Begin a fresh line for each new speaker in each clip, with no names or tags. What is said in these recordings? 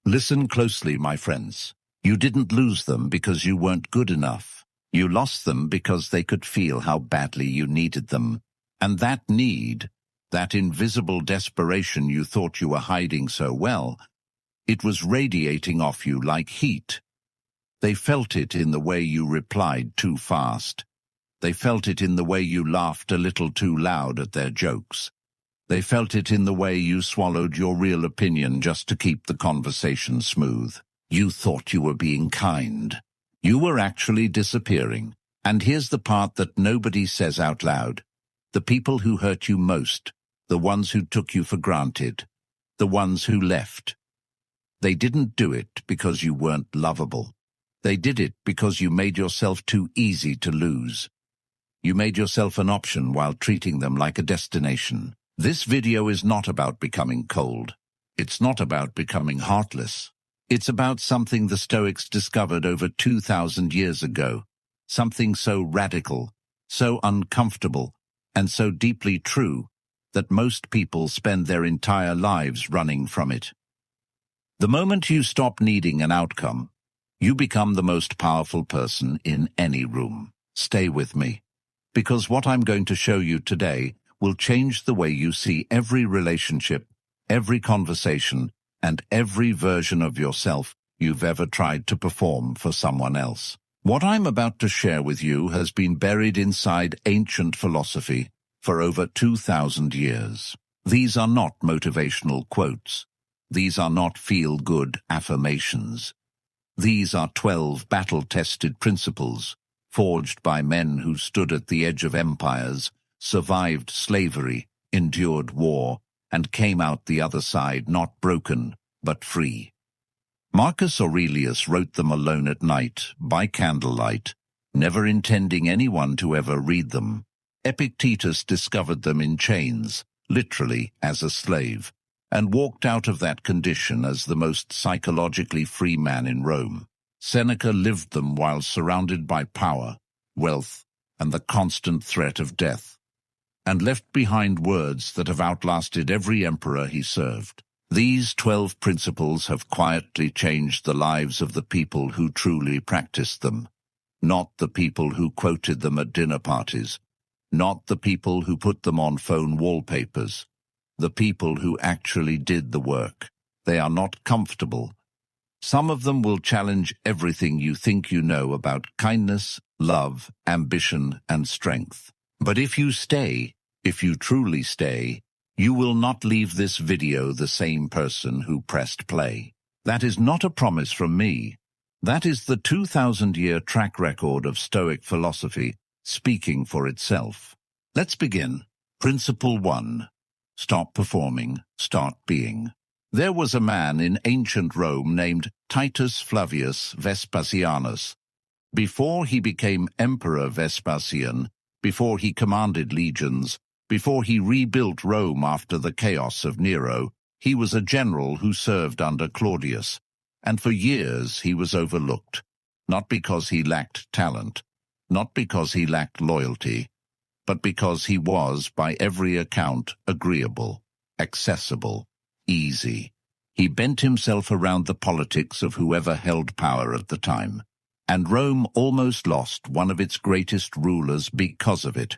Listen closely, my friends. You didn't lose them because you weren't good enough. You lost them because they could feel how badly you needed them. And that need, that invisible desperation you thought you were hiding so well, it was radiating off you like heat. They felt it in the way you replied too fast. They felt it in the way you laughed a little too loud at their jokes. They felt it in the way you swallowed your real opinion just to keep the conversation smooth. You thought you were being kind. You were actually disappearing. And here's the part that nobody says out loud. The people who hurt you most, the ones who took you for granted, the ones who left. They didn't do it because you weren't lovable. They did it because you made yourself too easy to lose. You made yourself an option while treating them like a destination. This video is not about becoming cold. It's not about becoming heartless. It's about something the Stoics discovered over 2,000 years ago. Something so radical, so uncomfortable, and so deeply true that most people spend their entire lives running from it. The moment you stop needing an outcome, you become the most powerful person in any room. Stay with me, because what I'm going to show you today will change the way you see every relationship, every conversation, and every version of yourself you've ever tried to perform for someone else. What I'm about to share with you has been buried inside ancient philosophy for over 2,000 years. These are not motivational quotes. These are not feel-good affirmations. These are 12 battle-tested principles, forged by men who stood at the edge of empires, survived slavery, endured war, and came out the other side not broken, but free. Marcus Aurelius wrote them alone at night, by candlelight, never intending anyone to ever read them. Epictetus discovered them in chains, literally as a slave, and walked out of that condition as the most psychologically free man in Rome. Seneca lived them while surrounded by power, wealth, and the constant threat of death, and left behind words that have outlasted every emperor he served. These 12 principles have quietly changed the lives of the people who truly practiced them, not the people who quoted them at dinner parties, not the people who put them on phone wallpapers, the people who actually did the work. They are not comfortable. Some of them will challenge everything you think you know about kindness, love, ambition, and strength. But if you stay, if you truly stay, you will not leave this video the same person who pressed play. That is not a promise from me. That is the 2,000-year track record of Stoic philosophy speaking for itself. Let's begin. Principle 1. Stop performing, start being. There was a man in ancient Rome named Titus Flavius Vespasianus. Before he became Emperor Vespasian, before he commanded legions, before he rebuilt Rome after the chaos of Nero, he was a general who served under Claudius, and for years he was overlooked, not because he lacked talent, not because he lacked loyalty, but because he was, by every account, agreeable, accessible, easy. He bent himself around the politics of whoever held power at the time, and Rome almost lost one of its greatest rulers because of it,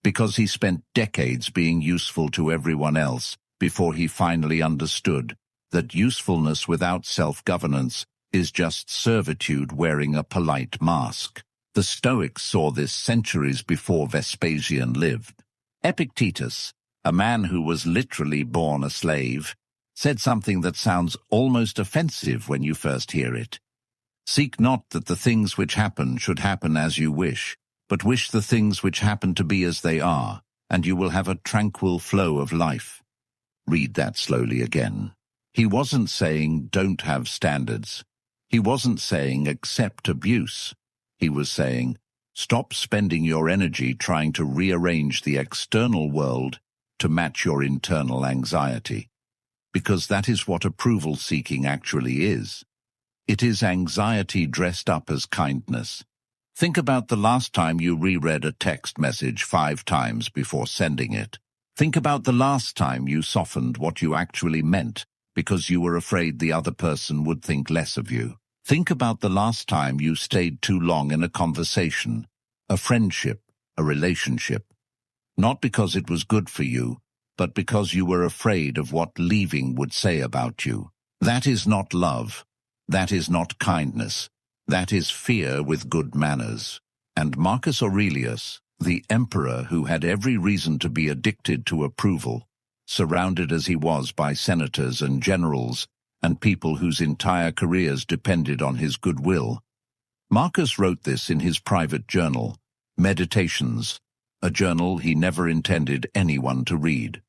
because he spent decades being useful to everyone else before he finally understood that usefulness without self-governance is just servitude wearing a polite mask. The Stoics saw this centuries before Vespasian lived. Epictetus, a man who was literally born a slave, said something that sounds almost offensive when you first hear it. Seek not that the things which happen should happen as you wish, but wish the things which happen to be as they are, and you will have a tranquil flow of life. Read that slowly again. He wasn't saying don't have standards. He wasn't saying accept abuse. He was saying stop spending your energy trying to rearrange the external world to match your internal anxiety, because that is what approval-seeking actually is. It is anxiety dressed up as kindness. Think about the last time you reread a text message 5 times before sending it. Think about the last time you softened what you actually meant because you were afraid the other person would think less of you. Think about the last time you stayed too long in a conversation, a friendship, a relationship. Not because it was good for you, but because you were afraid of what leaving would say about you. That is not love. That is not kindness. That is fear with good manners. And Marcus Aurelius, the emperor who had every reason to be addicted to approval, surrounded as he was by senators and generals and people whose entire careers depended on his goodwill, Marcus wrote this in his private journal, Meditations, a journal he never intended anyone to read.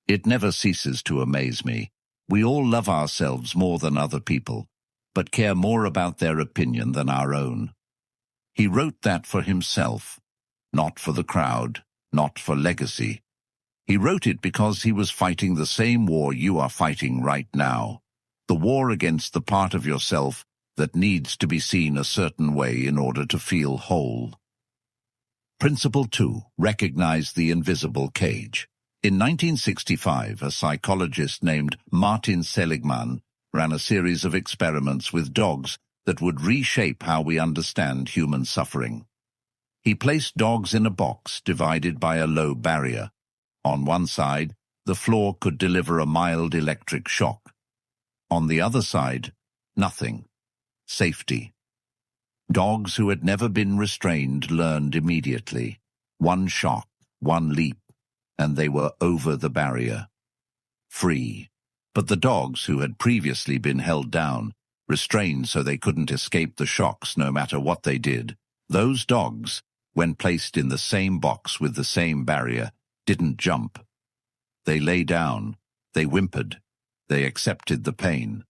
It never ceases to amaze me. We all love ourselves more than other people, but care more about their opinion than our own. He wrote that for himself, not for the crowd, not for legacy. He wrote it because he was fighting the same war you are fighting right now, the war against the part of yourself that needs to be seen a certain way in order to feel whole. Principle 2. Recognize the invisible cage. In 1965, a psychologist named Martin Seligman ran a series of experiments with dogs that would reshape how we understand human suffering. He placed dogs in a box divided by a low barrier. On one side, the floor could deliver a mild electric shock. On the other side, nothing. Safety. Dogs who had never been restrained learned immediately. One shock, one leap, and they were over the barrier. Free. But the dogs who had previously been held down, restrained so they couldn't escape the shocks no matter what they did, those dogs, when placed in the same box with the same barrier, didn't jump. They lay down, they whimpered, they accepted the pain.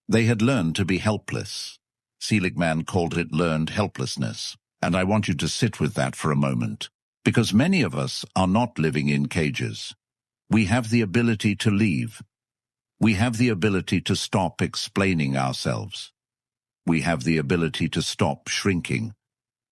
They had learned to be helpless. Seligman called it learned helplessness, and I want you to sit with that for a moment, because many of us are not living in cages. We have the ability to leave. We have the ability to stop explaining ourselves. We have the ability to stop shrinking.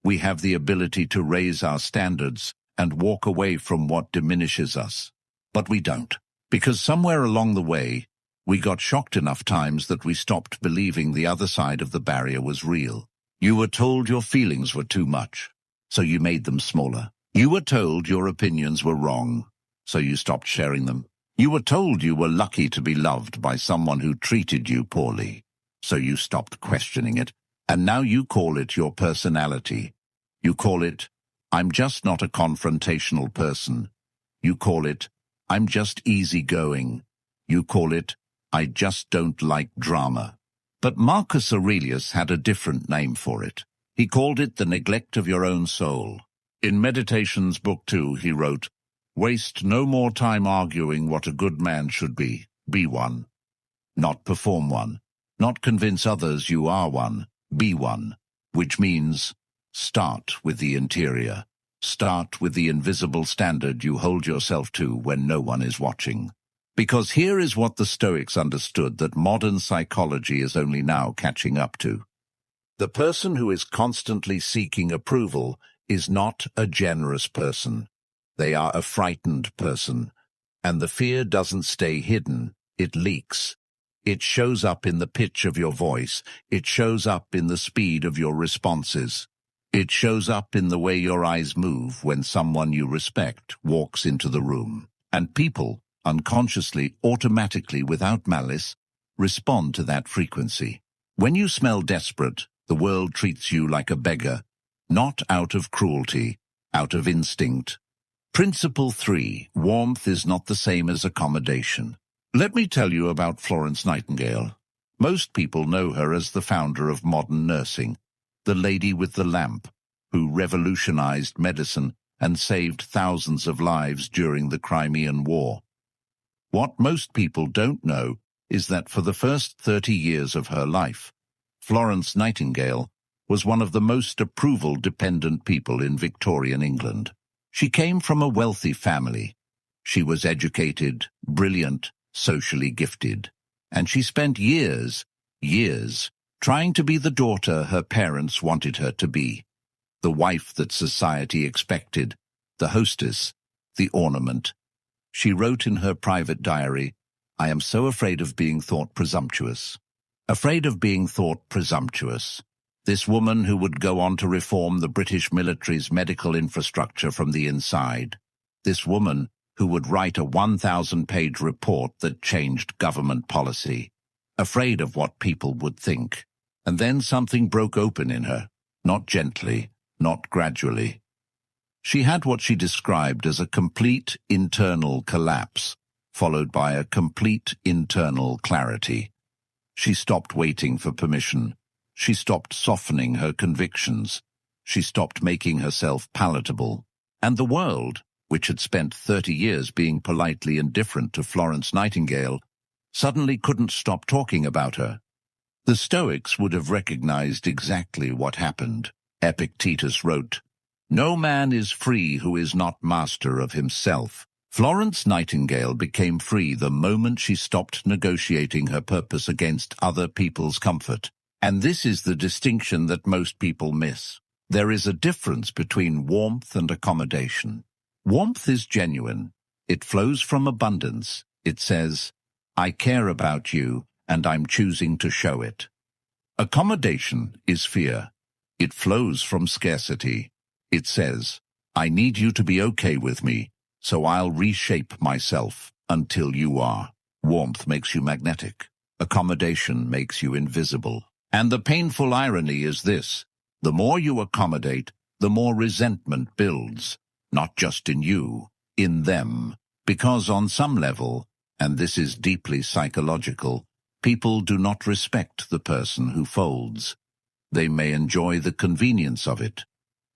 We have the ability to raise our standards and walk away from what diminishes us. But we don't, because somewhere along the way, we got shocked enough times that we stopped believing the other side of the barrier was real. You were told your feelings were too much, so you made them smaller. You were told your opinions were wrong, so you stopped sharing them. You were told you were lucky to be loved by someone who treated you poorly, so you stopped questioning it, and now you call it your personality. You call it, I'm just not a confrontational person. You call it, I'm just easygoing. You call it, I just don't like drama. But Marcus Aurelius had a different name for it. He called it the neglect of your own soul. In Meditations Book 2, he wrote, Waste no more time arguing what a good man should be one. Not perform one. Not convince others you are one, be one. Which means, start with the interior. Start with the invisible standard you hold yourself to when no one is watching. Because here is what the Stoics understood that modern psychology is only now catching up to. The person who is constantly seeking approval is not a generous person. They are a frightened person. And the fear doesn't stay hidden, it leaks. It shows up in the pitch of your voice. It shows up in the speed of your responses. It shows up in the way your eyes move when someone you respect walks into the room. And people, unconsciously, automatically, without malice, respond to that frequency. When you smell desperate, the world treats you like a beggar, not out of cruelty, out of instinct. Principle 3. Warmth is not the same as accommodation. Let me tell you about Florence Nightingale. Most people know her as the founder of modern nursing, the lady with the lamp, who revolutionized medicine and saved thousands of lives during the Crimean War. What most people don't know is that for the first 30 years of her life, Florence Nightingale was one of the most approval-dependent people in Victorian England. She came from a wealthy family. She was educated, brilliant, socially gifted, and she spent years, trying to be the daughter her parents wanted her to be, the wife that society expected, the hostess, the ornament. She wrote in her private diary, I am so afraid of being thought presumptuous. Afraid of being thought presumptuous. This woman who would go on to reform the British military's medical infrastructure from the inside. This woman who would write a 1,000-page report that changed government policy. Afraid of what people would think. And then something broke open in her. Not gently, not gradually. She had what she described as a complete internal collapse, followed by a complete internal clarity. She stopped waiting for permission. She stopped softening her convictions. She stopped making herself palatable. And the world, which had spent 30 years being politely indifferent to Florence Nightingale, suddenly couldn't stop talking about her. The Stoics would have recognized exactly what happened. Epictetus wrote, "No man is free who is not master of himself." Florence Nightingale became free the moment she stopped negotiating her purpose against other people's comfort. And this is the distinction that most people miss. There is a difference between warmth and accommodation. Warmth is genuine. It flows from abundance. It says, I care about you, and I'm choosing to show it. Accommodation is fear. It flows from scarcity. It says, I need you to be okay with me, so I'll reshape myself until you are. Warmth makes you magnetic. Accommodation makes you invisible. And the painful irony is this: the more you accommodate, the more resentment builds, not just in you, in them. Because on some level, and this is deeply psychological, people do not respect the person who folds. They may enjoy the convenience of it.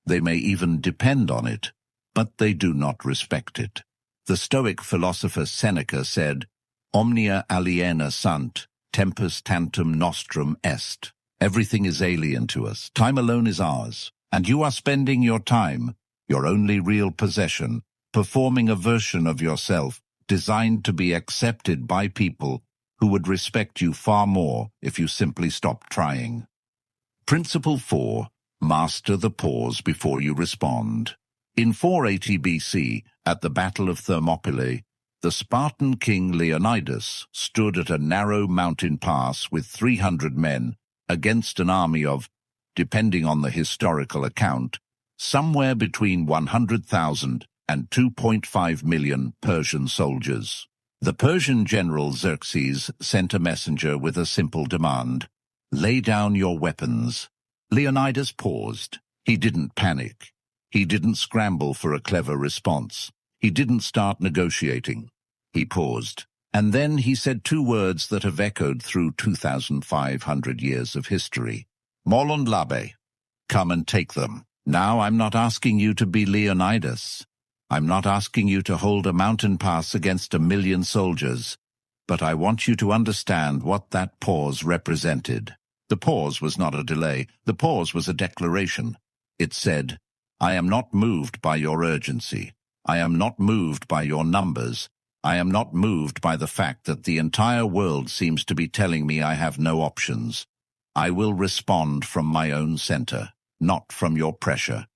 They may even depend on it, but they do not respect it. The Stoic philosopher Seneca said, Omnia aliena sunt, tempus tantum nostrum est. Everything is alien to us. Time alone is ours. And you are spending your time, your only real possession, performing a version of yourself designed to be accepted by people who would respect you far more if you simply stopped trying. Principle 4. Master the pause before you respond. In 480 BC, at the Battle of Thermopylae, the Spartan king Leonidas stood at a narrow mountain pass with 300 men against an army of, depending on the historical account, somewhere between 100,000 and 2.5 million Persian soldiers. The Persian general Xerxes sent a messenger with a simple demand: lay down your weapons. Leonidas paused. He didn't panic. He didn't scramble for a clever response. He didn't start negotiating. He paused. And then he said two words that have echoed through 2,500 years of history. Molon labe. Come and take them. Now I'm not asking you to be Leonidas. I'm not asking you to hold a mountain pass against 1 million soldiers. But I want you to understand what that pause represented. The pause was not a delay. The pause was a declaration. It said, I am not moved by your urgency. I am not moved by your numbers. I am not moved by the fact that the entire world seems to be telling me I have no options. I will respond from my own center, not from your pressure.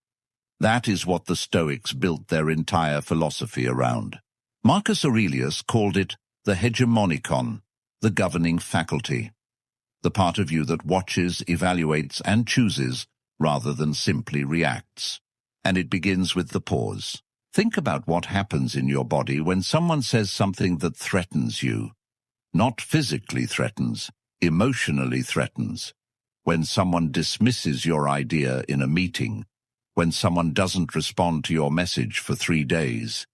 That is what the Stoics built their entire philosophy around. Marcus Aurelius called it the hegemonikon, the governing faculty, the part of you that watches, evaluates, and chooses rather than simply reacts. And it begins with the pause. Think about what happens in your body when someone says something that threatens you. Not physically threatens, emotionally threatens. When someone dismisses your idea in a meeting. When someone doesn't respond to your message for 3 days.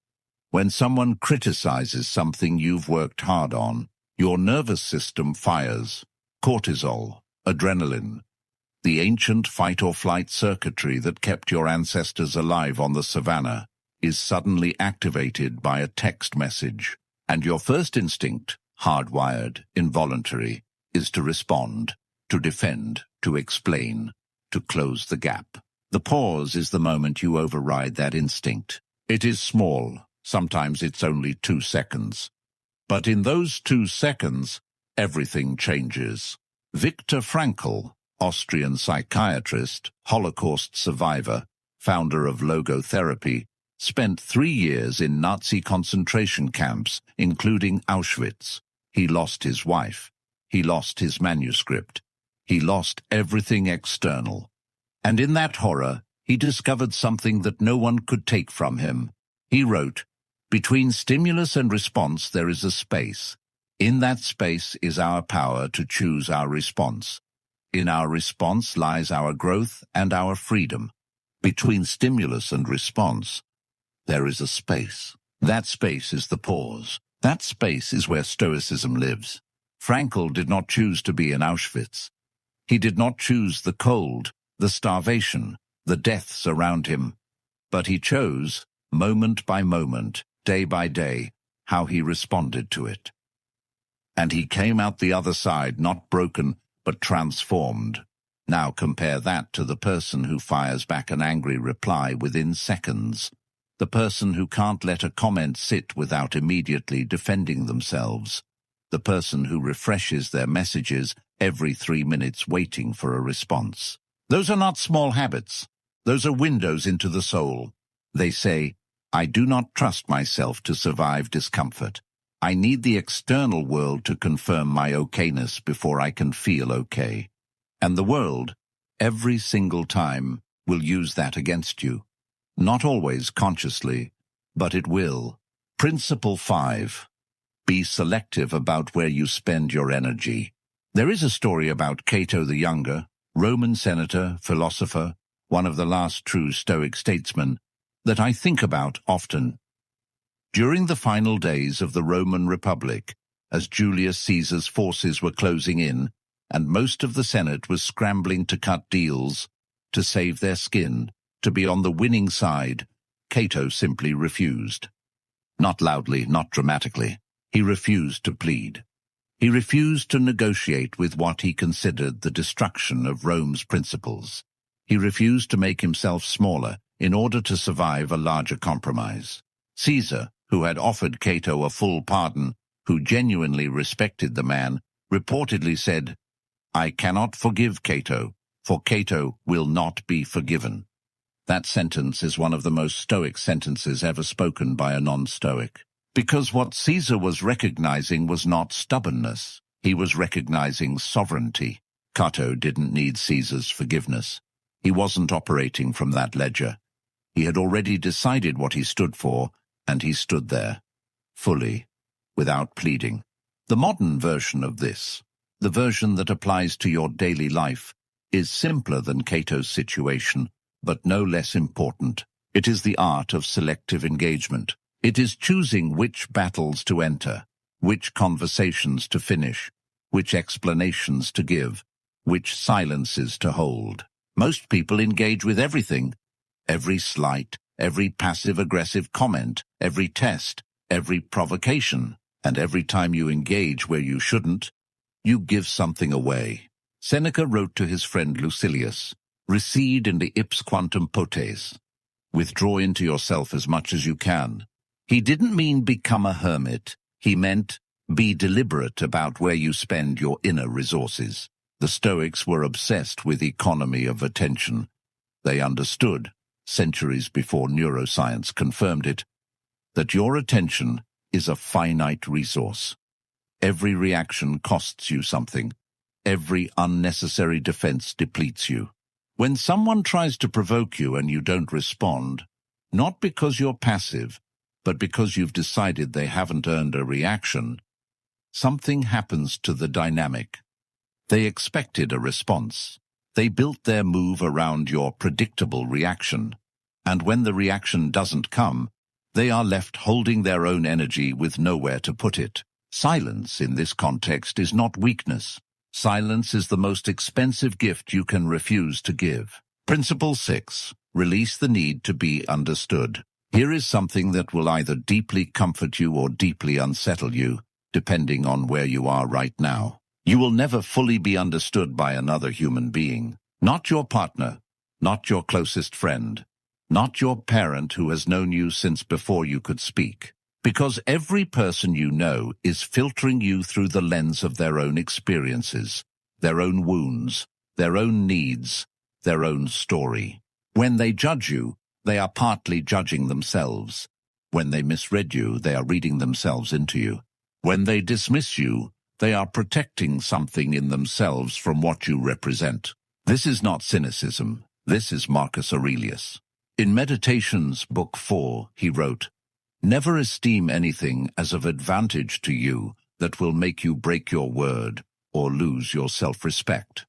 When someone criticizes something you've worked hard on, your nervous system fires. Cortisol, adrenaline. The ancient fight-or-flight circuitry that kept your ancestors alive on the savannah is suddenly activated by a text message, and your first instinct, hardwired, involuntary, is to respond, to defend, to explain, to close the gap. The pause is the moment you override that instinct. It is small, sometimes it's only 2 seconds. But in those 2 seconds, everything changes. Viktor Frankl, Austrian psychiatrist, Holocaust survivor, founder of logotherapy, spent 3 years in Nazi concentration camps, including Auschwitz. He lost his wife. He lost his manuscript. He lost everything external. And in that horror, he discovered something that no one could take from him. He wrote, "Between stimulus and response there is a space. In that space is our power to choose our response. In our response lies our growth and our freedom. Between stimulus and response, there is a space. That space is the pause. That space is where Stoicism lives." Frankl did not choose to be in Auschwitz. He did not choose the cold, the starvation, the deaths around him. But he chose, moment by moment, day by day, how he responded to it. And he came out the other side not broken, but transformed. Now compare that to the person who fires back an angry reply within seconds. The person who can't let a comment sit without immediately defending themselves. The person who refreshes their messages every 3 minutes waiting for a response. Those are not small habits. Those are windows into the soul. They say, "I do not trust myself to survive discomfort. I need the external world to confirm my okayness before I can feel okay." And the world, every single time, will use that against you. Not always consciously, but it will. Principle 5. Be selective about where you spend your energy. There is a story about Cato the Younger, Roman senator, philosopher, one of the last true Stoic statesmen, that I think about often. During the final days of the Roman Republic, as Julius Caesar's forces were closing in, and most of the Senate was scrambling to cut deals, to save their skin, to be on the winning side, Cato simply refused. Not loudly, not dramatically. He refused to plead. He refused to negotiate with what he considered the destruction of Rome's principles. He refused to make himself smaller in order to survive a larger compromise. Caesar, who had offered Cato a full pardon, who genuinely respected the man, reportedly said, "I cannot forgive Cato, for Cato will not be forgiven." That sentence is one of the most Stoic sentences ever spoken by a non-Stoic. Because what Caesar was recognizing was not stubbornness. He was recognizing sovereignty. Cato didn't need Caesar's forgiveness. He wasn't operating from that ledger. He had already decided what he stood for, and he stood there, fully, without pleading. The modern version of this, the version that applies to your daily life, is simpler than Cato's situation, but no less important. It is the art of selective engagement. It is choosing which battles to enter, which conversations to finish, which explanations to give, which silences to hold. Most people engage with everything. Every slight, every passive-aggressive comment, every test, every provocation. And every time you engage where you shouldn't, you give something away. Seneca wrote to his friend Lucilius, "Recede in the ips quantum potes." Withdraw into yourself as much as you can. He didn't mean become a hermit. He meant be deliberate about where you spend your inner resources. The Stoics were obsessed with economy of attention. They understood, centuries before neuroscience confirmed it, that your attention is a finite resource. Every reaction costs you something. Every unnecessary defense depletes you. When someone tries to provoke you and you don't respond, not because you're passive, but because you've decided they haven't earned a reaction, something happens to the dynamic. They expected a response. They built their move around your predictable reaction. And when the reaction doesn't come, they are left holding their own energy with nowhere to put it. Silence in this context is not weakness. Silence is the most expensive gift you can refuse to give. Principle 6. Release the need to be understood. Here is something that will either deeply comfort you or deeply unsettle you, depending on where you are right now. You will never fully be understood by another human being. Not your partner, not your closest friend, not your parent who has known you since before you could speak. Because every person you know is filtering you through the lens of their own experiences, their own wounds, their own needs, their own story. When they judge you, they are partly judging themselves. When they misread you, they are reading themselves into you. When they dismiss you, they are protecting something in themselves from what you represent. This is not cynicism. This is Marcus Aurelius. In Meditations, Book 4, he wrote, "Never esteem anything as of advantage to you that will make you break your word or lose your self-respect."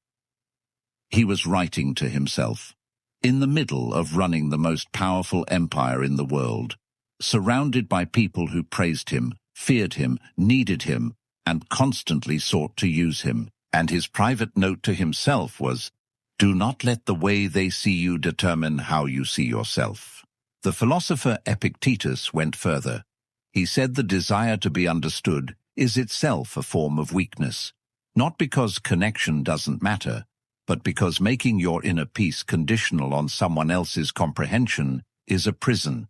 He was writing to himself, in the middle of running the most powerful empire in the world, surrounded by people who praised him, feared him, needed him, and constantly sought to use him. And his private note to himself was, "Do not let the way they see you determine how you see yourself." The philosopher Epictetus went further. He said the desire to be understood is itself a form of weakness, not because connection doesn't matter, but because making your inner peace conditional on someone else's comprehension is a prison.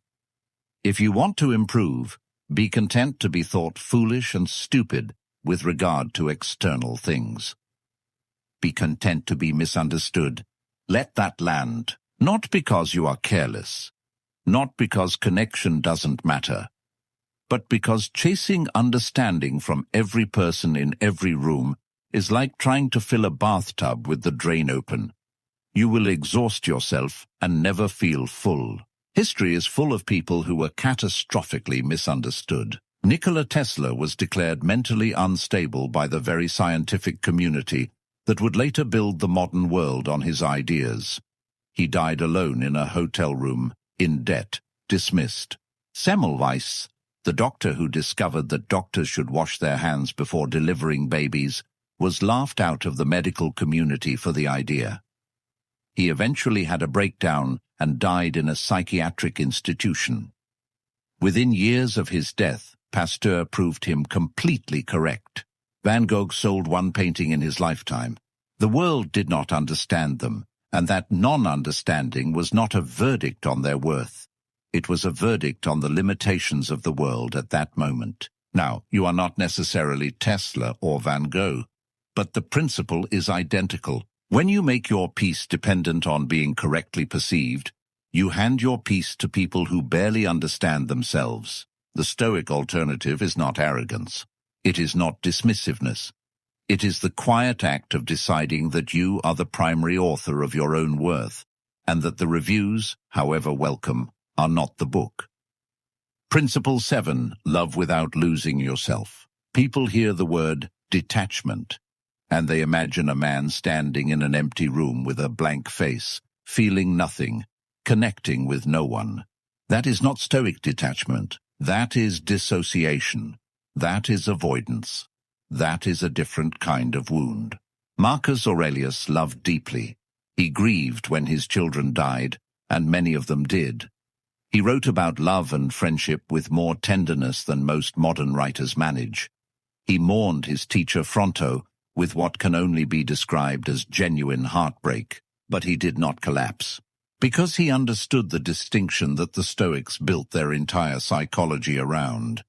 If you want to improve, be content to be thought foolish and stupid with regard to external things. Be content to be misunderstood. Let that land, not because you are careless, not because connection doesn't matter, but because chasing understanding from every person in every room is like trying to fill a bathtub with the drain open. You will exhaust yourself and never feel full. History is full of people who were catastrophically misunderstood. Nikola Tesla was declared mentally unstable by the very scientific community that would later build the modern world on his ideas. He died alone in a hotel room, in debt, dismissed. Semmelweis, the doctor who discovered that doctors should wash their hands before delivering babies, was laughed out of the medical community for the idea. He eventually had a breakdown and died in a psychiatric institution. Within years of his death, Pasteur proved him completely correct. Van Gogh sold one painting in his lifetime. The world did not understand them, and that non-understanding was not a verdict on their worth. It was a verdict on the limitations of the world at that moment. Now, you are not necessarily Tesla or Van Gogh, but the principle is identical. When you make your peace dependent on being correctly perceived, you hand your peace to people who barely understand themselves. The Stoic alternative is not arrogance. It is not dismissiveness. It is the quiet act of deciding that you are the primary author of your own worth, and that the reviews, however welcome, are not the book. Principle 7. Love without losing yourself. People hear the word detachment, and they imagine a man standing in an empty room with a blank face, feeling nothing, connecting with no one. That is not Stoic detachment. That is dissociation. That is avoidance. That is a different kind of wound. Marcus Aurelius loved deeply. He grieved when his children died, and many of them did. He wrote about love and friendship with more tenderness than most modern writers manage. He mourned his teacher Fronto with what can only be described as genuine heartbreak, but he did not collapse. Because he understood the distinction that the Stoics built their entire psychology around.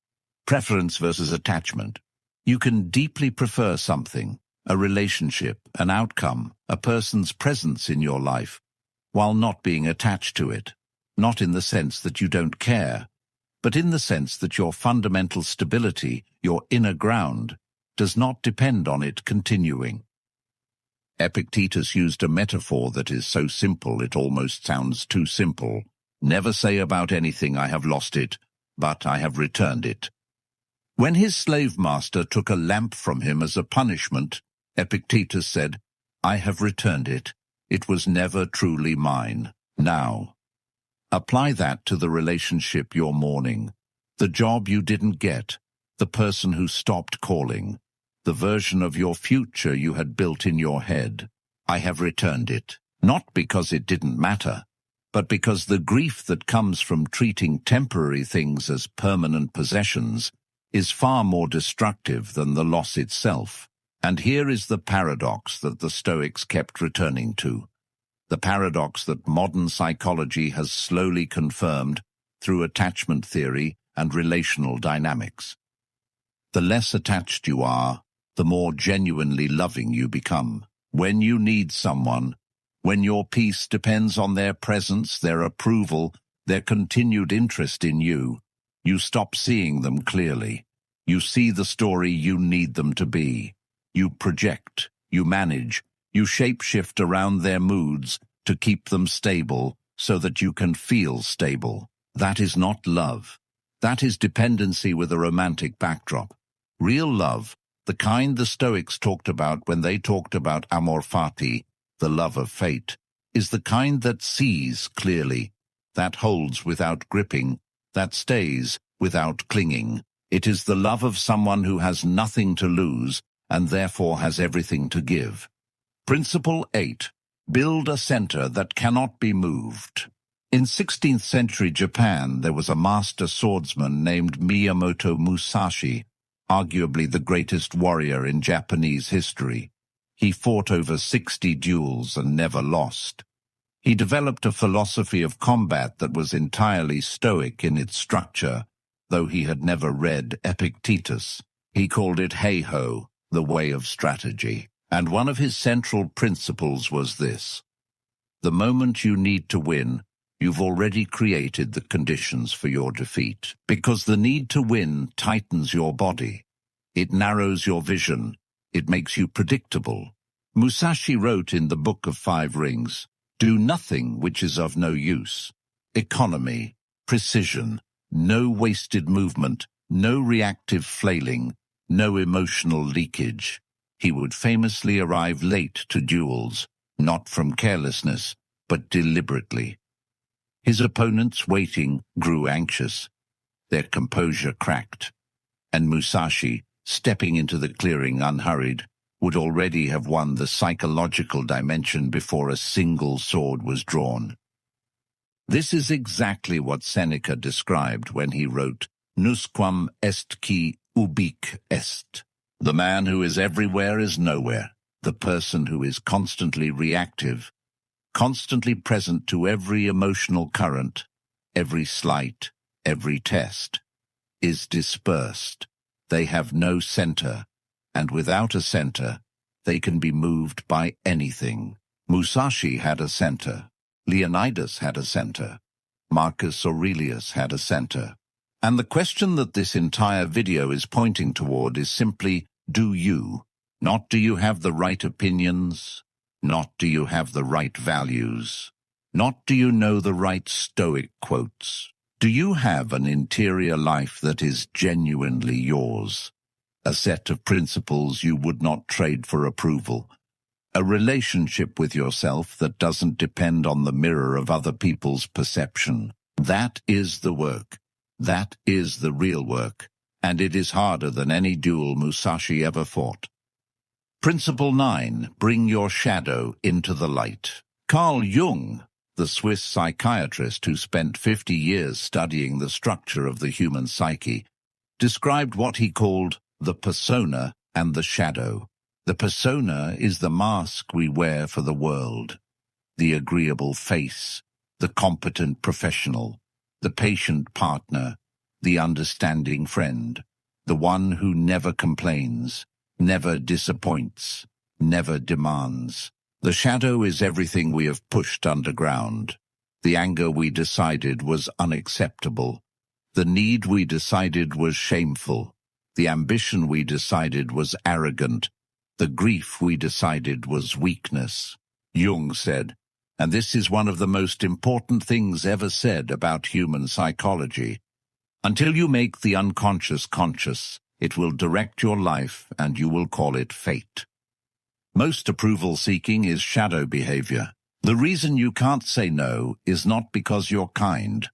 Preference versus attachment. You can deeply prefer something, a relationship, an outcome, a person's presence in your life, while not being attached to it. Not in the sense that you don't care, but in the sense that your fundamental stability, your inner ground, does not depend on it continuing. Epictetus used a metaphor that is so simple it almost sounds too simple. Never say about anything, "I have lost it, but I have returned it." When his slave master took a lamp from him as a punishment, Epictetus said, "I have returned it. It was never truly mine." Now, apply that to the relationship you're mourning, the job you didn't get, the person who stopped calling, the version of your future you had built in your head. I have returned it, not because it didn't matter, but because the grief that comes from treating temporary things as permanent possessions is far more destructive than the loss itself. And here is the paradox that the Stoics kept returning to, the paradox that modern psychology has slowly confirmed through attachment theory and relational dynamics. The less attached you are, the more genuinely loving you become. When you need someone, when your peace depends on their presence, their approval, their continued interest in you, you stop seeing them clearly. You see the story you need them to be. You project, you manage, you shape-shift around their moods to keep them stable so that you can feel stable. That is not love. That is dependency with a romantic backdrop. Real love, the kind the Stoics talked about when they talked about amor fati, the love of fate, is the kind that sees clearly, that holds without gripping, that stays without clinging. It is the love of someone who has nothing to lose and therefore has everything to give. Principle 8. Build a center that cannot be moved. In 16th century Japan, there was a master swordsman named Miyamoto Musashi, arguably the greatest warrior in Japanese history. He fought over 60 duels and never lost. He developed a philosophy of combat that was entirely Stoic in its structure, though he had never read Epictetus. He called it hey-ho, the way of strategy. And one of his central principles was this: the moment you need to win, you've already created the conditions for your defeat, because the need to win tightens your body. It narrows your vision. It makes you predictable. Musashi wrote in the Book of Five Rings, "Do nothing which is of no use. Economy, precision, no wasted movement, no reactive flailing, no emotional leakage." He would famously arrive late to duels, not from carelessness, but deliberately. His opponents, waiting, grew anxious. Their composure cracked. And Musashi, stepping into the clearing unhurried, would already have won the psychological dimension before a single sword was drawn. This is exactly what Seneca described when he wrote, "Nusquam est qui ubique est." The man who is everywhere is nowhere. The person who is constantly reactive, constantly present to every emotional current, every slight, every test, is dispersed. They have no center, and without a center, they can be moved by anything. Musashi had a center. Leonidas had a center. Marcus Aurelius had a center. And the question that this entire video is pointing toward is simply, do you? Not do you have the right opinions? Not do you have the right values? Not do you know the right Stoic quotes? Do you have an interior life that is genuinely yours? A set of principles you would not trade for approval? A relationship with yourself that doesn't depend on the mirror of other people's perception? That is the work. That is the real work. And it is harder than any duel Musashi ever fought. Principle 9. Bring your shadow into the light. Carl Jung, the Swiss psychiatrist who spent 50 years studying the structure of the human psyche, described what he called the persona and the shadow. The persona is the mask we wear for the world, the agreeable face, the competent professional, the patient partner, the understanding friend, the one who never complains, never disappoints, never demands. The shadow is everything we have pushed underground. The anger we decided was unacceptable. The need we decided was shameful. The ambition we decided was arrogant. The grief we decided was weakness. Jung said, and this is one of the most important things ever said about human psychology, until you make the unconscious conscious, it will direct your life and you will call it fate. Most approval-seeking is shadow behavior. The reason you can't say no is not because you're kind.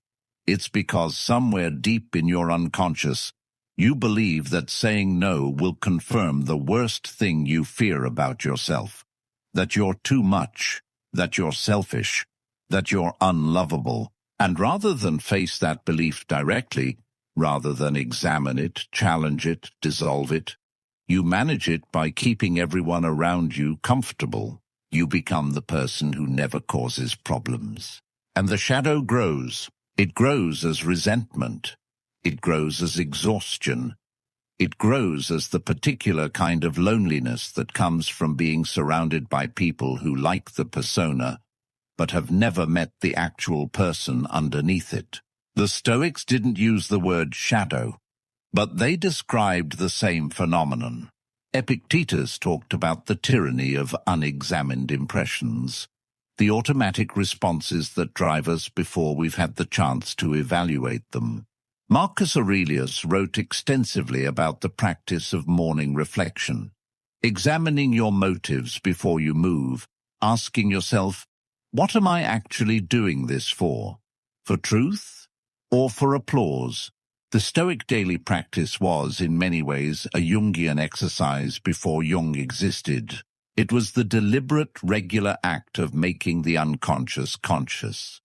It's because somewhere deep in your unconscious, you believe that saying no will confirm the worst thing you fear about yourself. That you're too much, that you're selfish, that you're unlovable. And rather than face that belief directly, rather than examine it, challenge it, dissolve it, you manage it by keeping everyone around you comfortable. You become the person who never causes problems. And the shadow grows. It grows as resentment. It grows as exhaustion. It grows as the particular kind of loneliness that comes from being surrounded by people who like the persona, but have never met the actual person underneath it. The Stoics didn't use the word shadow. but they described the same phenomenon. Epictetus talked about the tyranny of unexamined impressions, the automatic responses that drive us before we've had the chance to evaluate them. Marcus Aurelius wrote extensively about the practice of morning reflection, examining your motives before you move, asking yourself, what am I actually doing this for? For truth or for applause? The Stoic daily practice was, in many ways, a Jungian exercise before Jung existed. It was the deliberate, regular act of making the unconscious conscious,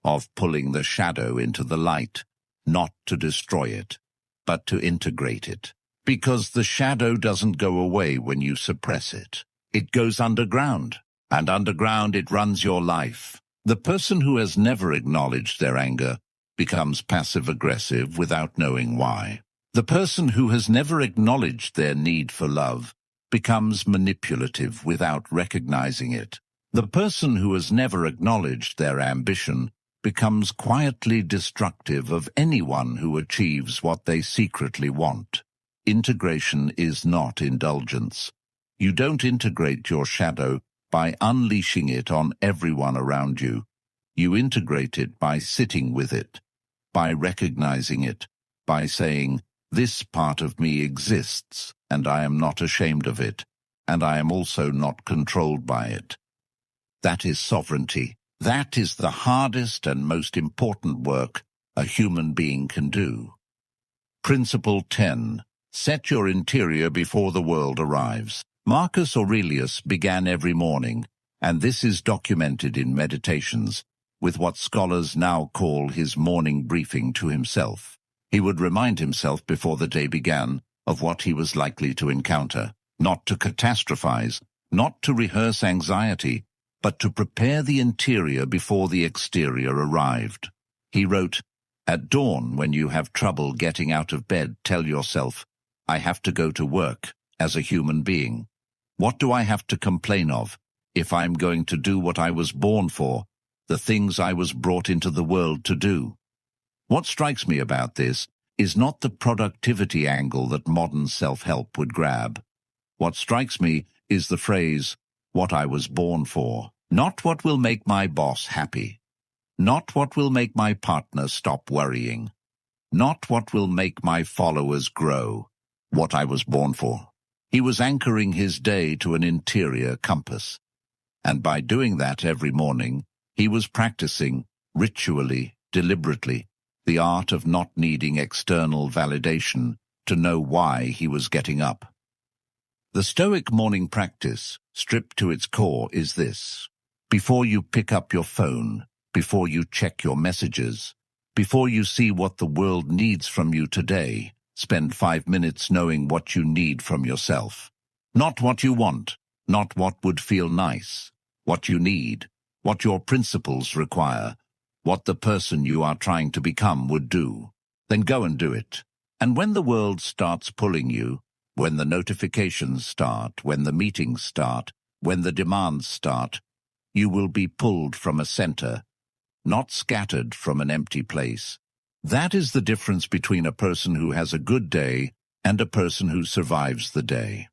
of pulling the shadow into the light, not to destroy it, but to integrate it. Because the shadow doesn't go away when you suppress it. It goes underground, and underground it runs your life. The person who has never acknowledged their anger becomes passive-aggressive without knowing why. The person who has never acknowledged their need for love becomes manipulative without recognizing it. The person who has never acknowledged their ambition becomes quietly destructive of anyone who achieves what they secretly want. Integration is not indulgence. You don't integrate your shadow by unleashing it on everyone around you. You integrate it by sitting with it, by recognizing it, by saying, this part of me exists, and I am not ashamed of it, and I am also not controlled by it. That is sovereignty. That is the hardest and most important work a human being can do. Principle 10. Set your interior before the world arrives. Marcus Aurelius began every morning, and this is documented in Meditations, with what scholars now call his morning briefing to himself. He would remind himself before the day began of what he was likely to encounter, not to catastrophize, not to rehearse anxiety, but to prepare the interior before the exterior arrived. He wrote, "At dawn, when you have trouble getting out of bed, tell yourself, I have to go to work as a human being. What do I have to complain of if I'm going to do what I was born for, the things I was brought into the world to do?" What strikes me about this is not the productivity angle that modern self-help would grab. What strikes me is the phrase, what I was born for. Not what will make my boss happy. Not what will make my partner stop worrying. Not what will make my followers grow. What I was born for. He was anchoring his day to an interior compass. And by doing that every morning, he was practicing, ritually, deliberately, the art of not needing external validation to know why he was getting up. The Stoic morning practice, stripped to its core, is this. Before you pick up your phone, before you check your messages, before you see what the world needs from you today, spend 5 minutes knowing what you need from yourself. Not what you want, not what would feel nice, what you need, what your principles require, what the person you are trying to become would do. Then go and do it. And when the world starts pulling you, when the notifications start, when the meetings start, when the demands start, you will be pulled from a center, not scattered from an empty place. That is the difference between a person who has a good day and a person who survives the day.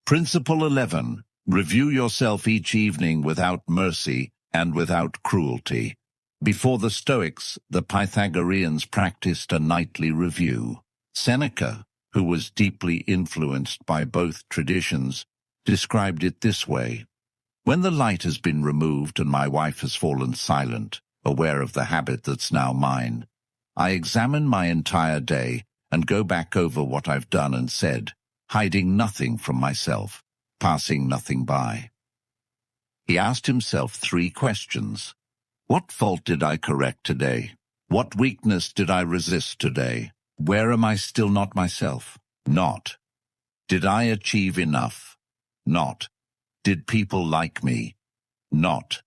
Principle 11. Review yourself each evening without mercy and without cruelty. Before the Stoics, the Pythagoreans practiced a nightly review. Seneca, who was deeply influenced by both traditions, described it this way. When the light has been removed and my wife has fallen silent, aware of the habit that's now mine, I examine my entire day and go back over what I've done and said, hiding nothing from myself, passing nothing by. He asked himself 3 questions. What fault did I correct today? What weakness did I resist today? Where am I still not myself? Not. Did I achieve enough? Not. Did people like me? Not.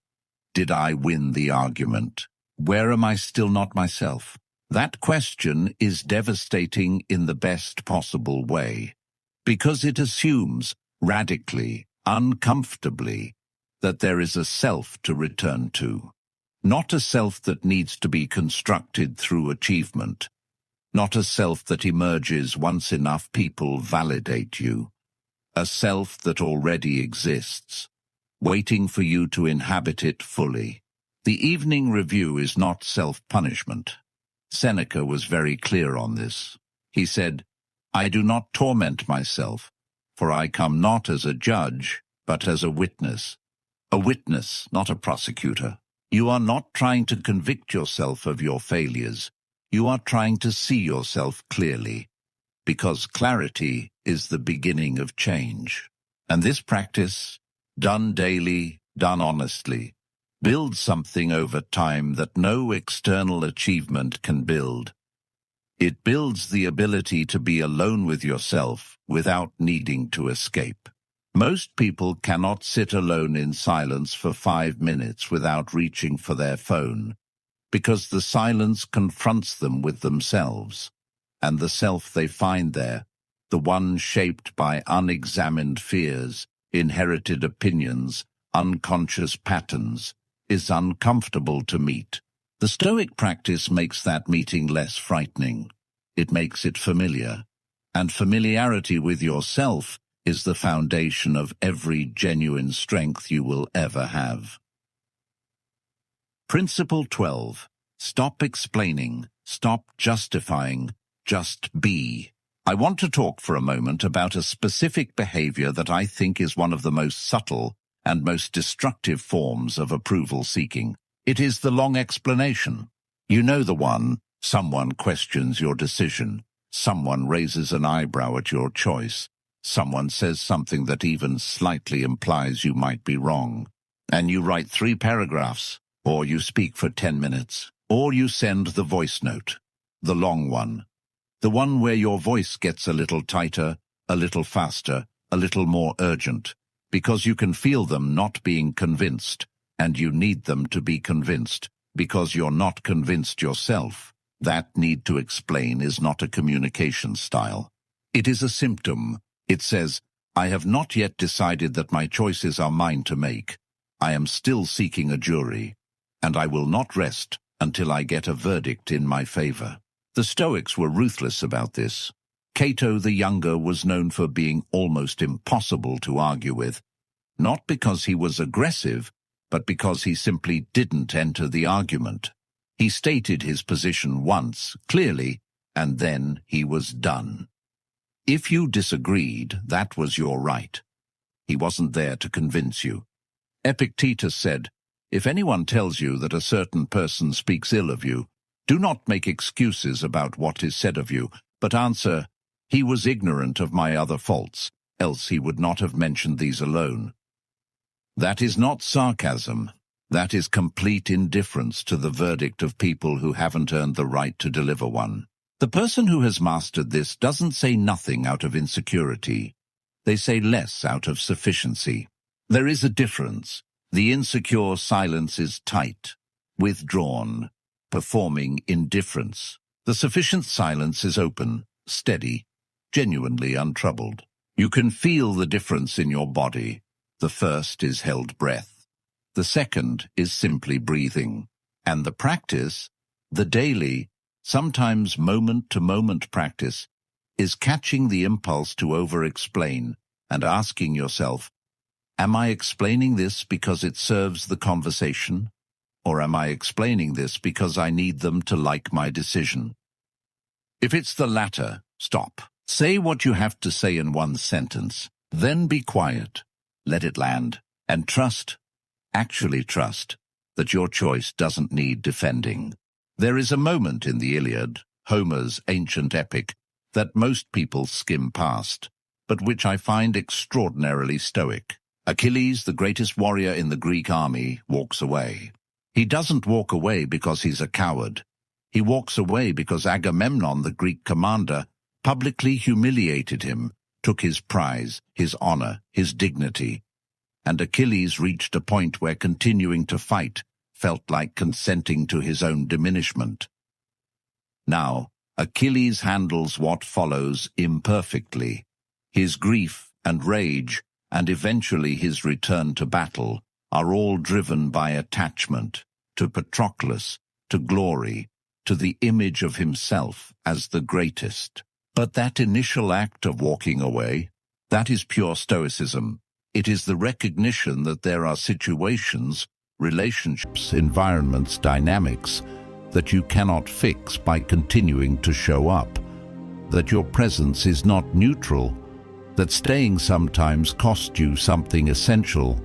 Did I win the argument? Where am I still not myself? That question is devastating in the best possible way, because it assumes, radically, uncomfortably, that there is a self to return to. Not a self that needs to be constructed through achievement, not a self that emerges once enough people validate you. A self that already exists, waiting for you to inhabit it fully. The evening review is not self-punishment. Seneca was very clear on this. He said, "I do not torment myself, for I come not as a judge, but as a witness." A witness, not a prosecutor. You are not trying to convict yourself of your failures. You are trying to see yourself clearly, because clarity is the beginning of change. And this practice, done daily, done honestly, builds something over time that no external achievement can build. It builds the ability to be alone with yourself without needing to escape. Most people cannot sit alone in silence for 5 minutes without reaching for their phone, because the silence confronts them with themselves, and the self they find there, the one shaped by unexamined fears, inherited opinions, unconscious patterns, is uncomfortable to meet. The Stoic practice makes that meeting less frightening. It makes it familiar, and familiarity with yourself is the foundation of every genuine strength you will ever have. Principle 12. Stop explaining, stop justifying, just be. I want to talk for a moment about a specific behavior that I think is one of the most subtle and most destructive forms of approval seeking. It is the long explanation. You know the one. Someone questions your decision. Someone raises an eyebrow at your choice. Someone says something that even slightly implies you might be wrong. And you write 3 paragraphs, or you speak for 10 minutes, or you send the voice note. The long one. The one where your voice gets a little tighter, a little faster, a little more urgent, because you can feel them not being convinced, and you need them to be convinced, because you're not convinced yourself. That need to explain is not a communication style. It is a symptom. It says, I have not yet decided that my choices are mine to make. I am still seeking a jury, and I will not rest until I get a verdict in my favor. The Stoics were ruthless about this. Cato the Younger was known for being almost impossible to argue with, not because he was aggressive, but because he simply didn't enter the argument. He stated his position once, clearly, and then he was done. If you disagreed, that was your right. He wasn't there to convince you. Epictetus said, if anyone tells you that a certain person speaks ill of you, do not make excuses about what is said of you, but answer, he was ignorant of my other faults, else he would not have mentioned these alone. That is not sarcasm. That is complete indifference to the verdict of people who haven't earned the right to deliver one. The person who has mastered this doesn't say nothing out of insecurity. They say less out of sufficiency. There is a difference. The insecure silence is tight, withdrawn, performing indifference. The sufficient silence is open, steady, genuinely untroubled. You can feel the difference in your body. The first is held breath. The second is simply breathing. And the practice, the daily, sometimes moment-to-moment practice, is catching the impulse to over-explain and asking yourself, am I explaining this because it serves the conversation? Or am I explaining this because I need them to like my decision? If it's the latter, stop. Say what you have to say in one sentence. Then be quiet. Let it land. And trust, actually trust, that your choice doesn't need defending. There is a moment in the Iliad, Homer's ancient epic, that most people skim past, but which I find extraordinarily stoic. Achilles, the greatest warrior in the Greek army, walks away. He doesn't walk away because he's a coward. He walks away because Agamemnon, the Greek commander, publicly humiliated him, took his prize, his honor, his dignity. And Achilles reached a point where continuing to fight felt like consenting to his own diminishment. Now, Achilles handles what follows imperfectly. His grief and rage, and eventually his return to battle, are all driven by attachment, to Patroclus, to glory, to the image of himself as the greatest. But that initial act of walking away, that is pure Stoicism. It is the recognition that there are situations, relationships, environments, dynamics that you cannot fix by continuing to show up, that your presence is not neutral, that staying sometimes costs you something essential.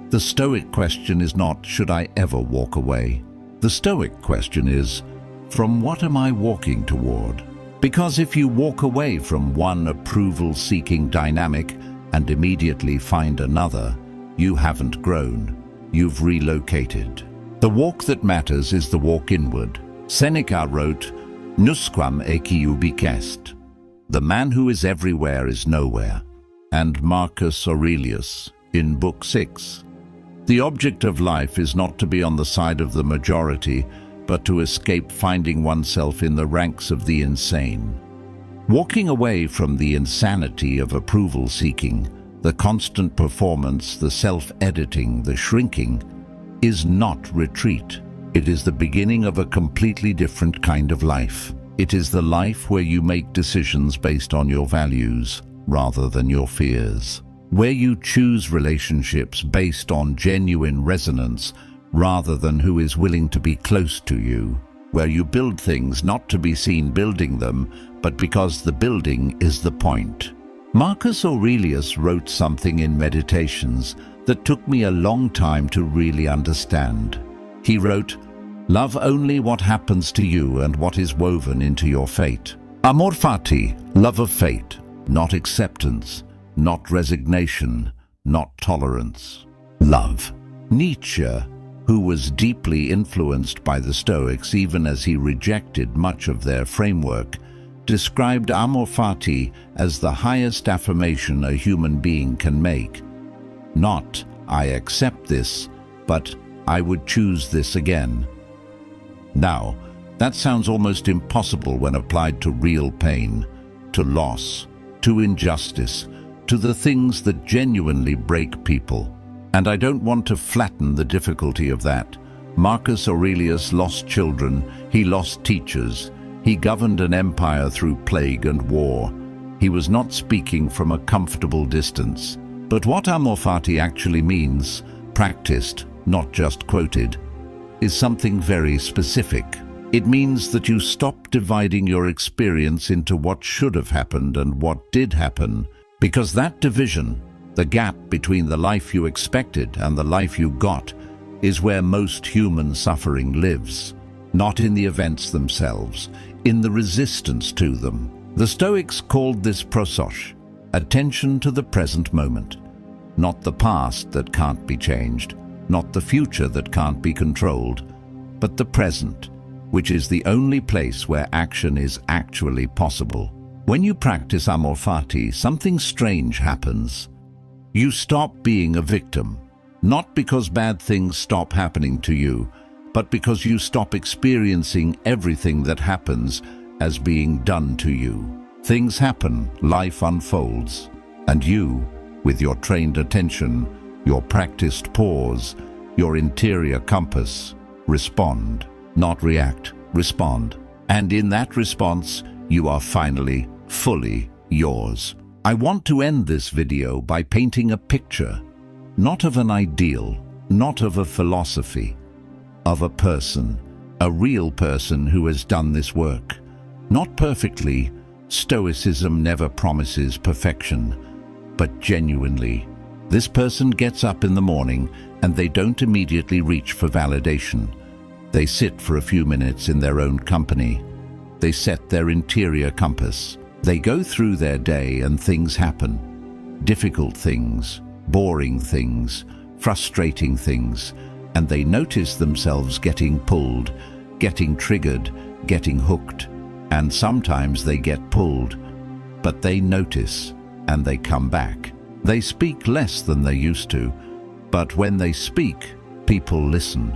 The Stoic question is not, should I ever walk away? The Stoic question is, from what am I walking toward? Because if you walk away from one approval-seeking dynamic and immediately find another, you haven't grown, you've relocated. The walk that matters is the walk inward. Seneca wrote, "Nusquam ecce ubique est." The man who is everywhere is nowhere. And Marcus Aurelius, in Book 6. The object of life is not to be on the side of the majority, but to escape finding oneself in the ranks of the insane. Walking away from the insanity of approval-seeking, the constant performance, the self-editing, the shrinking, is not retreat. It is the beginning of a completely different kind of life. It is the life where you make decisions based on your values rather than your fears, where you choose relationships based on genuine resonance rather than who is willing to be close to you, where you build things not to be seen building them, but because the building is the point. Marcus Aurelius wrote something in Meditations that took me a long time to really understand. He wrote, "Love only what happens to you and what is woven into your fate. Amor fati, love of fate, not acceptance, not resignation, not tolerance. Love." Nietzsche, who was deeply influenced by the Stoics even as he rejected much of their framework, described amor fati as the highest affirmation a human being can make. Not, "I accept this," but "I would choose this again." Now, that sounds almost impossible when applied to real pain, to loss, to injustice, to the things that genuinely break people. And I don't want to flatten the difficulty of that. Marcus Aurelius lost children, he lost teachers, he governed an empire through plague and war. He was not speaking from a comfortable distance. But what amor fati actually means, practiced, not just quoted, is something very specific. It means that you stop dividing your experience into what should have happened and what did happen, because that division, the gap between the life you expected and the life you got, is where most human suffering lives. Not in the events themselves, in the resistance to them. The Stoics called this prosos, attention to the present moment. Not the past that can't be changed, not the future that can't be controlled, but the present, which is the only place where action is actually possible. When you practice amor fati, something strange happens. You stop being a victim, not because bad things stop happening to you, but because you stop experiencing everything that happens as being done to you. Things happen, life unfolds, and you, with your trained attention, your practiced pause, your interior compass, respond, not react, respond. And in that response, you are finally, fully yours. I want to end this video by painting a picture, not of an ideal, not of a philosophy, of a person, a real person who has done this work. Not perfectly, Stoicism never promises perfection, but genuinely. This person gets up in the morning and they don't immediately reach for validation. They sit for a few minutes in their own company. They set their interior compass. They go through their day and things happen. Difficult things, boring things, frustrating things, and they notice themselves getting pulled, getting triggered, getting hooked, and sometimes they get pulled, but they notice and they come back. They speak less than they used to, but when they speak, people listen.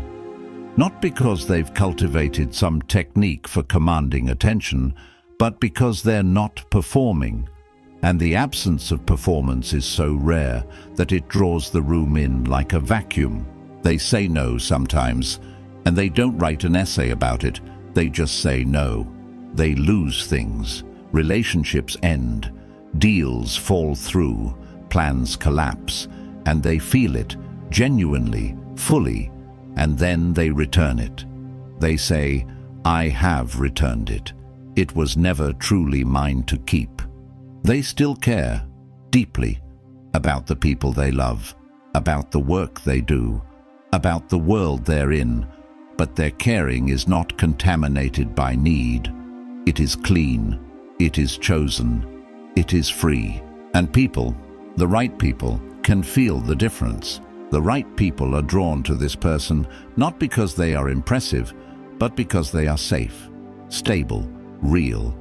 Not because they've cultivated some technique for commanding attention, but because they're not performing. And the absence of performance is so rare that it draws the room in like a vacuum. They say no sometimes, and they don't write an essay about it. They just say no. They lose things. Relationships end. Deals fall through. Plans collapse. And they feel it, genuinely, fully, and then they return it. They say, I have returned it. It was never truly mine to keep. They still care, deeply, about the people they love, about the work they do, about the world they're in, but their caring is not contaminated by need. It is clean, it is chosen, it is free. And people, the right people, can feel the difference. The right people are drawn to this person not because they are impressive, but because they are safe, stable, real.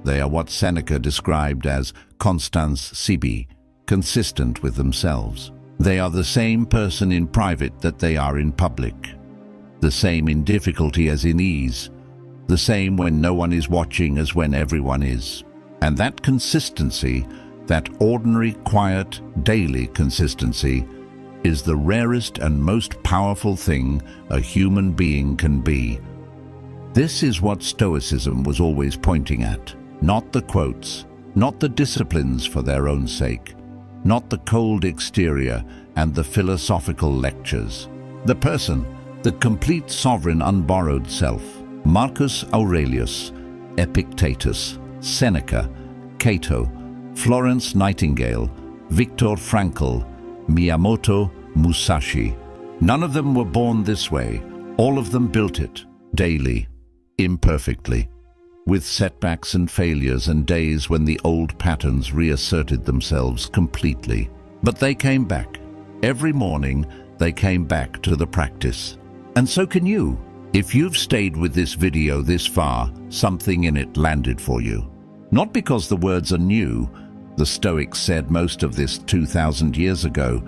They are what Seneca described as constans sibi, consistent with themselves. They are the same person in private that they are in public, the same in difficulty as in ease, the same when no one is watching as when everyone is. And that consistency, that ordinary, quiet, daily consistency, is the rarest and most powerful thing a human being can be. This is what Stoicism was always pointing at. Not the quotes, not the disciplines for their own sake, not the cold exterior and the philosophical lectures. The person, the complete sovereign unborrowed self. Marcus Aurelius, Epictetus, Seneca, Cato, Florence Nightingale, Viktor Frankl, Miyamoto Musashi. None of them were born this way. All of them built it, daily, imperfectly, with setbacks and failures and days when the old patterns reasserted themselves completely. But they came back. Every morning, they came back to the practice. And so can you. If you've stayed with this video this far, something in it landed for you. Not because the words are new, the Stoics said most of this 2,000 years ago,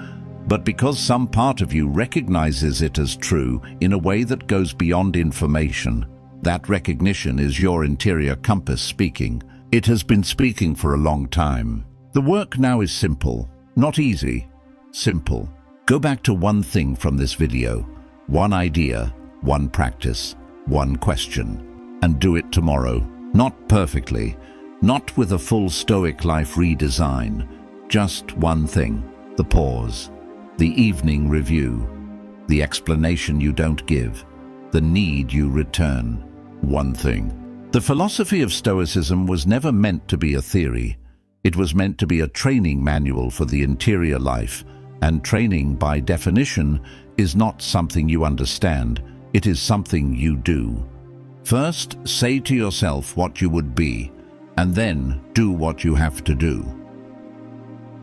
but because some part of you recognizes it as true in a way that goes beyond information. That recognition is your interior compass speaking. It has been speaking for a long time. The work now is simple, not easy, simple. Go back to one thing from this video, one idea, one practice, one question, and do it tomorrow. Not perfectly, not with a full Stoic life redesign, just one thing, the pause, the evening review, the explanation you don't give, the need you return, one thing. The philosophy of Stoicism was never meant to be a theory. It was meant to be a training manual for the interior life, and training, by definition, is not something you understand, it is something you do. First, say to yourself what you would be, and then do what you have to do.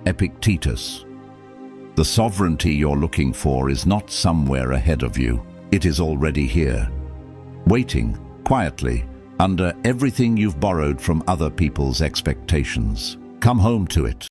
Epictetus. The sovereignty you're looking for is not somewhere ahead of you. It is already here, waiting, quietly, under everything you've borrowed from other people's expectations. Come home to it.